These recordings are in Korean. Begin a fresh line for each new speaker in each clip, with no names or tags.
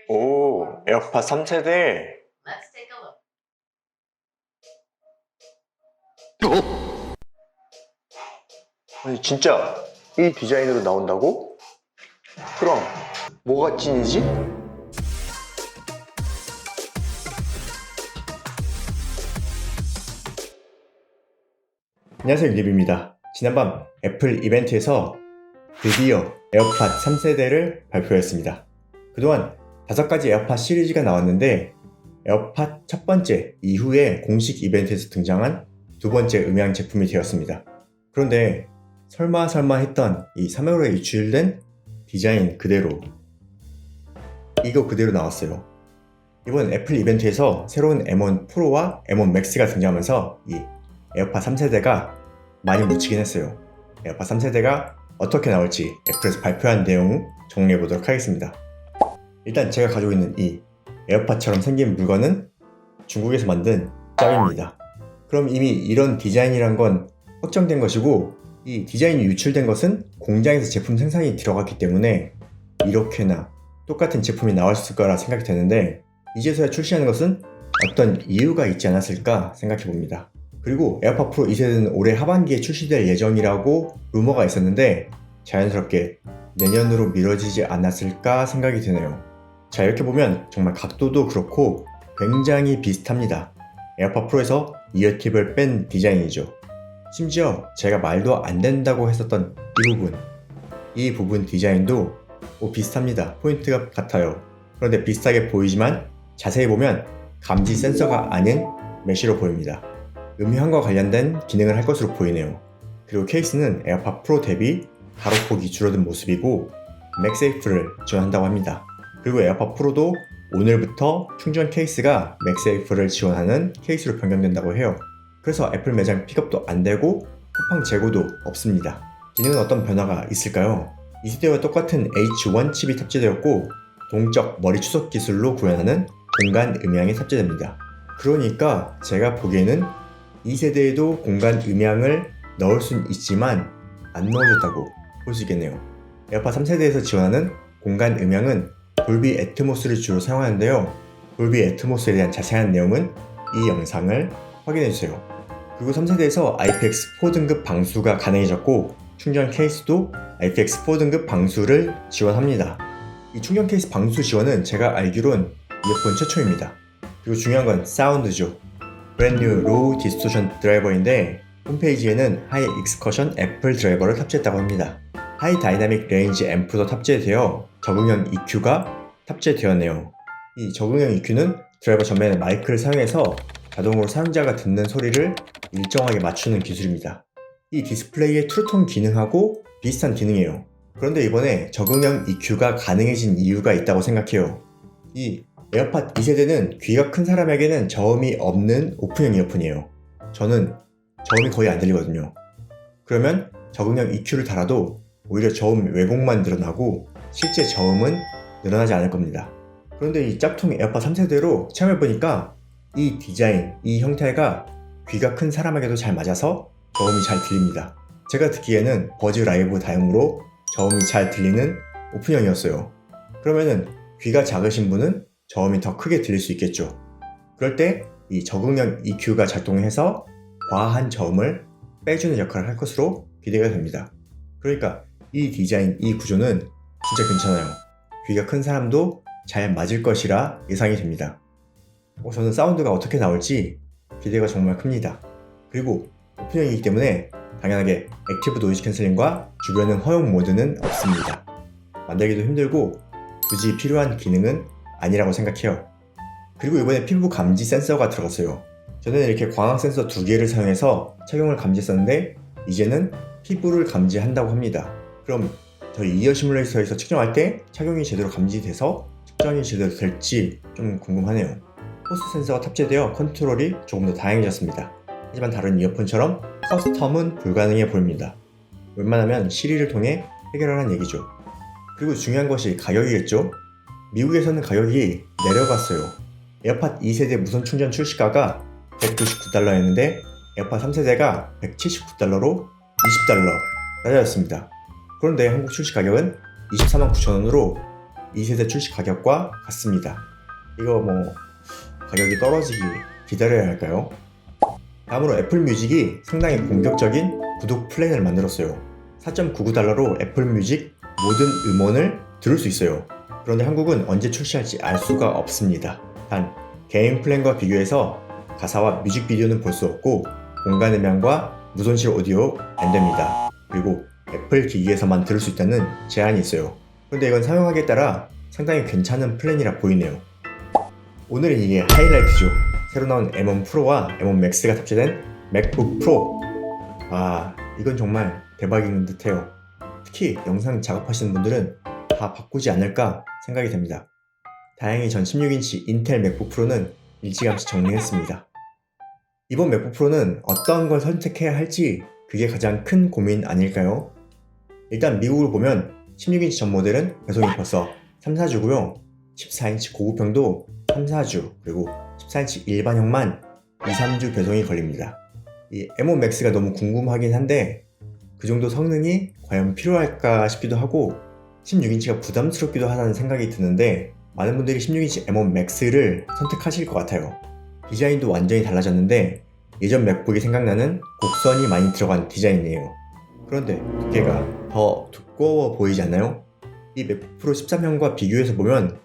오, 에어팟 3세대.
Let's take a look.
아니, 진짜 이 디자인으로 나온다고? 그럼 뭐가 찐이지? 안녕하세요, 유립입니다. 지난밤 애플 이벤트에서 드디어 에어팟 3세대를 발표했습니다. 그동안 5가지 에어팟 시리즈가 나왔는데 에어팟 첫 번째 이후에 공식 이벤트에서 등장한 두 번째 음향 제품이 되었습니다. 그런데 설마 했던 이 3월에 유출된 디자인 그대로 이거 그대로 나왔어요. 이번 애플 이벤트에서 새로운 M1 프로와 M1 맥스가 등장하면서 이 에어팟 3세대가 많이 묻히긴 했어요. 에어팟 3세대가 어떻게 나올지 애플에서 발표한 내용 정리해 보도록 하겠습니다. 일단 제가 가지고 있는 이 에어팟처럼 생긴 물건은 중국에서 만든 짭입니다. 그럼 이미 이런 디자인이란 건 확정된 것이고, 이 디자인이 유출된 것은 공장에서 제품 생산이 들어갔기 때문에 이렇게나 똑같은 제품이 나왔을 거라 생각이 되는데, 이제서야 출시하는 것은 어떤 이유가 있지 않았을까 생각해 봅니다. 그리고 에어팟 프로 2세대는 올해 하반기에 출시될 예정이라고 루머가 있었는데 자연스럽게 내년으로 미뤄지지 않았을까 생각이 드네요. 자, 이렇게 보면 정말 각도도 그렇고 굉장히 비슷합니다. 에어팟 프로에서 이어팁을 뺀 디자인이죠. 심지어 제가 말도 안 된다고 했었던 이 부분 디자인도 비슷합니다. 포인트가 같아요. 그런데 비슷하게 보이지만 자세히 보면 감지 센서가 아닌 메쉬로 보입니다. 음향과 관련된 기능을 할 것으로 보이네요. 그리고 케이스는 에어팟 프로 대비 가로폭이 줄어든 모습이고 맥세이프를 지원한다고 합니다. 그리고 에어팟 프로도 오늘부터 충전 케이스가 맥세이프를 지원하는 케이스로 변경된다고 해요. 그래서 애플 매장 픽업도 안 되고 쿠팡 재고도 없습니다. 기능은 어떤 변화가 있을까요? 2세대와 똑같은 H1 칩이 탑재되었고 동적 머리 추적 기술로 구현하는 공간 음향이 탑재됩니다. 그러니까 제가 보기에는 2세대에도 공간 음향을 넣을 수는 있지만 안 넣어줬다고 볼 수 있겠네요. 에어팟 3세대에서 지원하는 공간 음향은 돌비 애트모스를 주로 사용하는데요. 돌비 애트모스에 대한 자세한 내용은 이 영상을 확인해주세요. 그리고 3세대에서 IPX4 등급 방수가 가능해졌고 충전 케이스도 IPX4 등급 방수를 지원합니다. 이 충전 케이스 방수 지원은 제가 알기론 이어폰 최초입니다. 그리고 중요한 건 사운드죠. 브랜뉴 로우 디스토션 드라이버인데 홈페이지에는 하이 익스커션 애플 드라이버를 탑재했다고 합니다. 하이 다이나믹 레인지 앰프도 탑재되어 적응형 EQ가 탑재되었네요. 이 적응형 EQ는 드라이버 전면에 마이크를 사용해서 자동으로 사용자가 듣는 소리를 일정하게 맞추는 기술입니다. 이 디스플레이의 트루톤 기능하고 비슷한 기능이에요. 그런데 이번에 적응형 EQ가 가능해진 이유가 있다고 생각해요. 이 에어팟 2세대는 귀가 큰 사람에게는 저음이 없는 오픈형 이어폰이에요. 저는 저음이 거의 안 들리거든요. 그러면 적응형 EQ를 달아도 오히려 저음 왜곡만 늘어나고 실제 저음은 늘어나지 않을 겁니다. 그런데 이 짝퉁 에어팟 3세대로 체험해보니까 이 디자인, 이 형태가 귀가 큰 사람에게도 잘 맞아서 저음이 잘 들립니다. 제가 듣기에는 버즈 라이브 다용으로 저음이 잘 들리는 오픈형이었어요. 그러면은 귀가 작으신 분은 저음이 더 크게 들릴 수 있겠죠. 그럴 때 이 적응형 EQ가 작동해서 과한 저음을 빼주는 역할을 할 것으로 기대가 됩니다. 그러니까 이 디자인, 이 구조는 진짜 괜찮아요. 귀가 큰 사람도 잘 맞을 것이라 예상이 됩니다. 저는 사운드가 어떻게 나올지 기대가 정말 큽니다. 그리고 오픈형이기 때문에 당연하게 액티브 노이즈 캔슬링과 주변음 허용 모드는 없습니다. 만들기도 힘들고 굳이 필요한 기능은 아니라고 생각해요. 그리고 이번에 피부 감지 센서가 들어갔어요. 전에는 이렇게 광학 센서 2개를 사용해서 착용을 감지했었는데 이제는 피부를 감지한다고 합니다. 그럼 저희 이어 시뮬레이터에서 측정할 때 착용이 제대로 감지돼서 측정이 제대로 될지 좀 궁금하네요. 포스 센서가 탑재되어 컨트롤이 조금 더 다양해졌습니다. 하지만 다른 이어폰처럼 커스텀은 불가능해 보입니다. 웬만하면 시리를 통해 해결하라는 얘기죠. 그리고 중요한 것이 가격이겠죠? 미국에서는 가격이 내려갔어요. 에어팟 2세대 무선 충전 출시가가 $199였는데 에어팟 3세대가 $179로 $20 낮아졌습니다. 그런데 한국 출시 가격은 249,000원으로 2세대 출시 가격과 같습니다. 이거 가격이 떨어지기 기다려야 할까요? 다음으로 애플 뮤직이 상당히 공격적인 구독 플랜을 만들었어요. 4.99달러로 애플 뮤직 모든 음원을 들을 수 있어요. 그런데 한국은 언제 출시할지 알 수가 없습니다. 단 개인 플랜과 비교해서 가사와 뮤직비디오는 볼 수 없고 공간 음향과 무손실 오디오 안 됩니다. 그리고 애플 기기에서만 들을 수 있다는 제한이 있어요. 그런데 이건 사용하기에 따라 상당히 괜찮은 플랜이라 보이네요. 오늘은 이게 하이라이트죠. 새로 나온 M1 프로와 M1 맥스가 탑재된 맥북 프로. 이건 정말 대박인 듯해요. 특히 영상 작업하시는 분들은 다 바꾸지 않을까 생각이 됩니다. 다행히 전 16인치 인텔 맥북 프로는 일찌감치 정리했습니다. 이번 맥북 프로는 어떤 걸 선택해야 할지 그게 가장 큰 고민 아닐까요? 일단 미국을 보면 16인치 전 모델은 배송이 벌써 3, 4주고요. 14인치 고급형도 3, 4주, 그리고 14인치 일반형만 2, 3주 배송이 걸립니다. 이 M1 맥스가 너무 궁금하긴 한데 그 정도 성능이 과연 필요할까 싶기도 하고 16인치가 부담스럽기도 하다는 생각이 드는데 많은 분들이 16인치 M1 맥스를 선택하실 것 같아요. 디자인도 완전히 달라졌는데 예전 맥북이 생각나는 곡선이 많이 들어간 디자인이에요. 그런데 두께가 더 두꺼워 보이지 않나요? 이 맥북 프로 13형과 비교해서 보면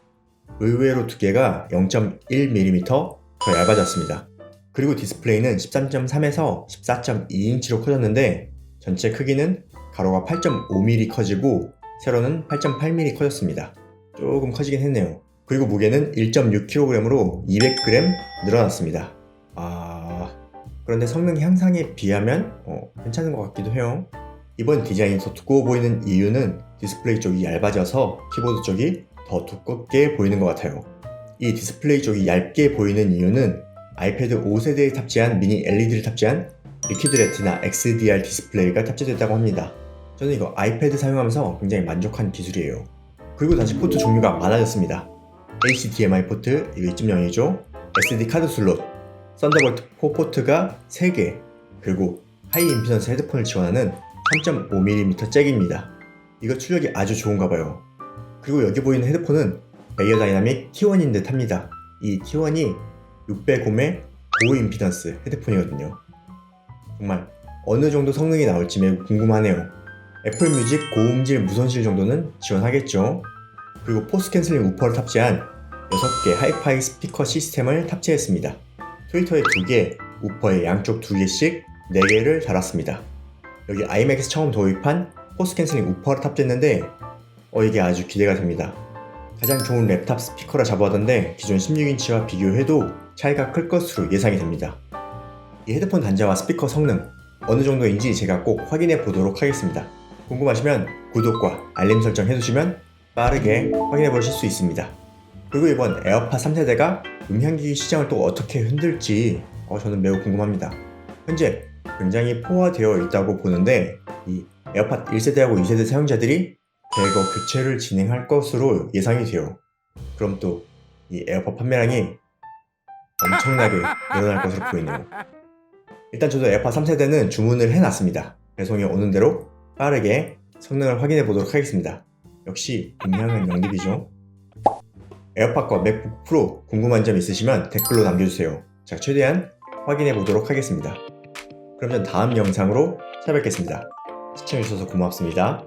의외로 두께가 0.1mm 더 얇아졌습니다. 그리고 디스플레이는 13.3에서 14.2인치로 커졌는데 전체 크기는 가로가 8.5mm 커지고 세로는 8.8mm 커졌습니다. 조금 커지긴 했네요. 그리고 무게는 1.6kg으로 200g 늘어났습니다. 그런데 성능 향상에 비하면 괜찮은 것 같기도 해요. 이번 디자인이 더 두꺼워 보이는 이유는 디스플레이 쪽이 얇아져서 키보드 쪽이 더 두껍게 보이는 것 같아요. 이 디스플레이 쪽이 얇게 보이는 이유는 아이패드 5세대에 탑재한 미니 LED를 탑재한 리퀴드 레티나 XDR 디스플레이가 탑재됐다고 합니다. 저는 이거 아이패드 사용하면서 굉장히 만족한 기술이에요. 그리고 다시 포트 종류가 많아졌습니다. HDMI 포트, 이거 2.0이죠. SD 카드 슬롯, 썬더볼트 4 포트가 3개, 그리고 하이 임피던스 헤드폰을 지원하는 3.5mm 잭입니다. 이거 출력이 아주 좋은가 봐요. 그리고 여기 보이는 헤드폰은 베이어 다이나믹 T1인 듯 합니다. 이 T1이 600옴의 고임피던스 헤드폰이거든요. 정말 어느 정도 성능이 나올지 매우 궁금하네요. 애플 뮤직 고음질 무손실 정도는 지원하겠죠. 그리고 포스 캔슬링 우퍼를 탑재한 6개 하이파이 스피커 시스템을 탑재했습니다. 트위터에 2개, 우퍼에 양쪽 2개씩 4개를 달았습니다. 여기 iMac에서 처음 도입한 포스 캔슬링 우퍼를 탑재했는데 이게 아주 기대가 됩니다. 가장 좋은 랩탑 스피커라 자부하던데 기존 16인치와 비교해도 차이가 클 것으로 예상이 됩니다. 이 헤드폰 단자와 스피커 성능 어느 정도인지 제가 꼭 확인해 보도록 하겠습니다. 궁금하시면 구독과 알림 설정 해두시면 빠르게 확인해 보실 수 있습니다. 그리고 이번 에어팟 3세대가 음향기기 시장을 또 어떻게 흔들지 저는 매우 궁금합니다. 현재 굉장히 포화되어 있다고 보는데 이 에어팟 1세대하고 2세대 사용자들이 대거 교체를 진행할 것으로 예상이 돼요. 그럼 또 이 에어팟 판매량이 엄청나게 늘어날 것으로 보이네요. 일단 저도 에어팟 3세대는 주문을 해놨습니다. 배송이 오는 대로 빠르게 성능을 확인해 보도록 하겠습니다. 역시 음향은 영립이죠. 에어팟과 맥북 프로 궁금한 점 있으시면 댓글로 남겨주세요. 제가 최대한 확인해 보도록 하겠습니다. 그럼 전 다음 영상으로 찾아뵙겠습니다. 시청해주셔서 고맙습니다.